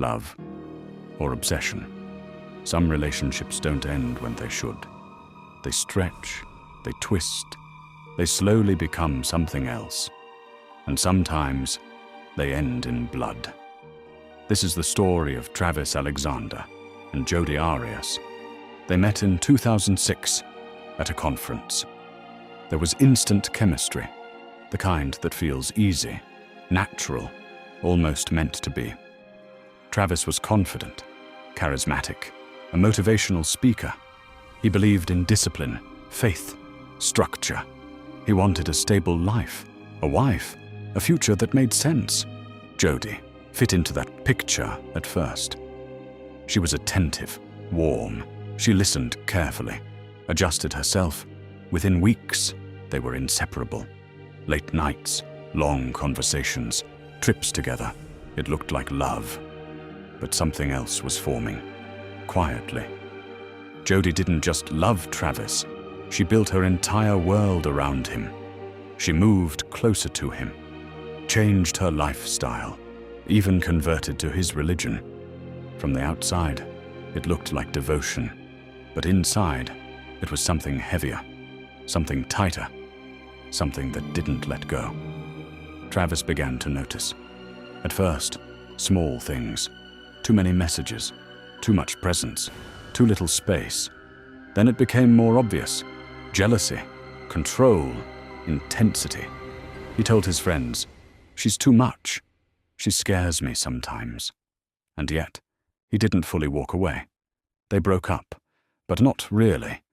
love, or obsession. Some relationships don't end when they should. They stretch, they twist, they slowly become something else. And sometimes they end in blood. This is the story of Travis Alexander and Jodi Arias. They met in 2006 at a conference. There was instant chemistry, the kind that feels easy, natural, almost meant to be. Travis was confident, charismatic, a motivational speaker. He believed in discipline, faith, structure. He wanted a stable life, a wife, a future that made sense. Jodi fit into that picture at first. She was attentive, warm. She listened carefully, adjusted herself. Within weeks, they were inseparable. Late nights, long conversations, trips together. It looked like love. But something else was forming, quietly. Jodi didn't just love Travis. She built her entire world around him. She moved closer to him, changed her lifestyle, even converted to his religion. From the outside, it looked like devotion, but inside, it was something heavier, something tighter, something that didn't let go. Travis began to notice. At first, small things, too many messages, too much presence, too little space. Then it became more obvious. Jealousy, control, intensity. He told his friends, "She's too much. She scares me sometimes." And yet, he didn't fully walk away. They broke up, but not really,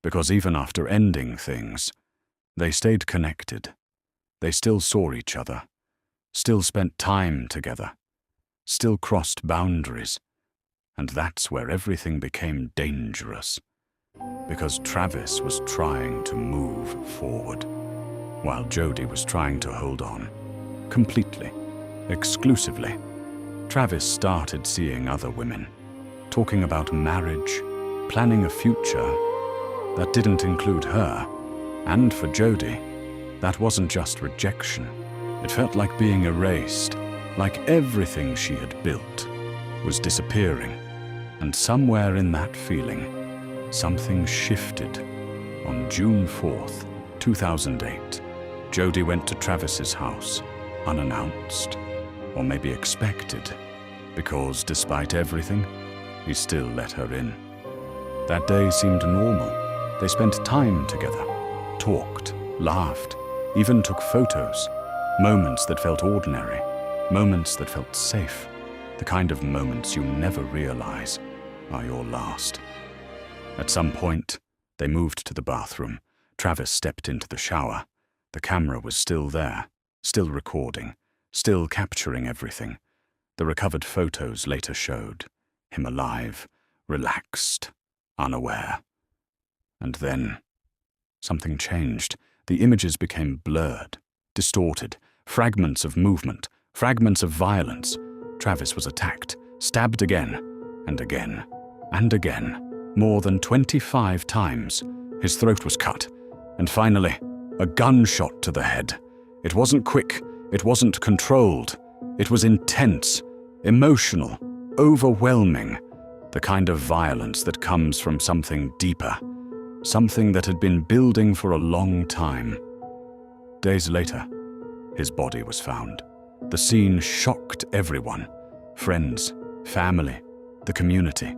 because even after ending things, they stayed connected. They still saw each other, still spent time together, still crossed boundaries. And that's where everything became dangerous, because Travis was trying to move forward, while Jodi was trying to hold on, completely, exclusively. Travis started seeing other women, talking about marriage, planning a future that didn't include her. And for Jodi, that wasn't just rejection. It felt like being erased, like everything she had built was disappearing. And somewhere in that feeling, something shifted. On June 4th, 2008, Jodi went to Travis's house, unannounced, or maybe expected, because despite everything, he still let her in. That day seemed normal. They spent time together, talked, laughed, even took photos, moments that felt ordinary, moments that felt safe, the kind of moments you never realize are your last. At some point, they moved to the bathroom. Travis stepped into the shower. The camera was still there, still recording, still capturing everything. The recovered photos later showed him alive, relaxed, unaware. And then, something changed. The images became blurred, distorted, fragments of movement, fragments of violence. Travis was attacked, stabbed again, and again, and again. More than 25 times. His throat was cut. And finally, a gunshot to the head. It wasn't quick. It wasn't controlled. It was intense, emotional, overwhelming. The kind of violence that comes from something deeper. Something that had been building for a long time. Days later, his body was found. The scene shocked everyone. Friends, family, the community.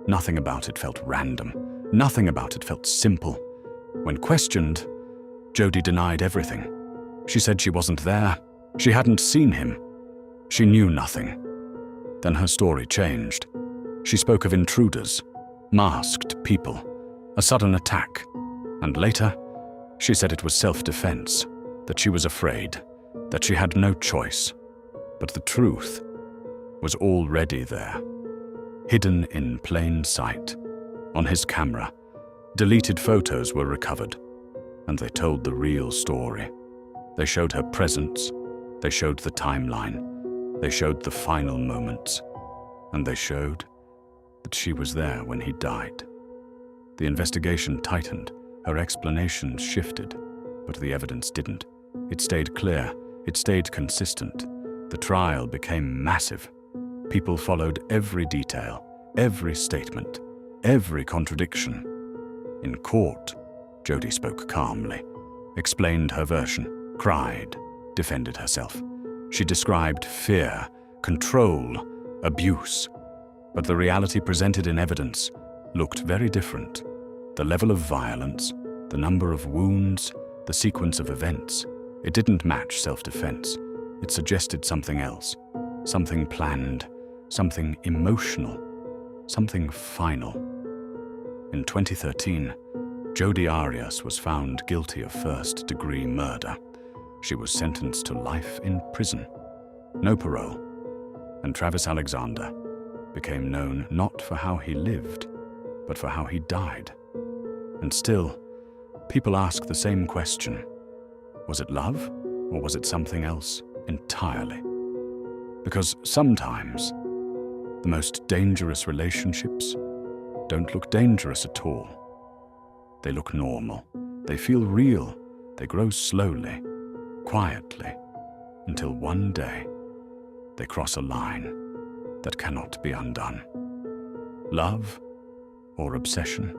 Nothing about it felt random. Nothing about it felt simple. When questioned, Jodi denied everything. She said she wasn't there. She hadn't seen him. She knew nothing. Then her story changed. She spoke of intruders, masked people, a sudden attack. And later, she said it was self-defense, that she was afraid, that she had no choice. But the truth was already there. Hidden in plain sight. On his camera, deleted photos were recovered, and they told the real story. They showed her presence, they showed the timeline, they showed the final moments, and they showed that she was there when he died. The investigation tightened, her explanations shifted, but the evidence didn't. It stayed clear, it stayed consistent. The trial became massive, People followed every detail, every statement, every contradiction. In court, Jodi spoke calmly, explained her version, cried, defended herself. She described fear, control, abuse. But the reality presented in evidence looked very different. The level of violence, the number of wounds, the sequence of events, it didn't match self-defense. It suggested something else, something planned, something emotional, something final. In 2013, Jodi Arias was found guilty of first-degree murder. She was sentenced to life in prison, no parole, and Travis Alexander became known not for how he lived, but for how he died. And still, people ask the same question. Was it love, or was it something else entirely? Because sometimes, the most dangerous relationships don't look dangerous at all. They look normal, they feel real, they grow slowly, quietly, until one day they cross a line that cannot be undone. Love or obsession?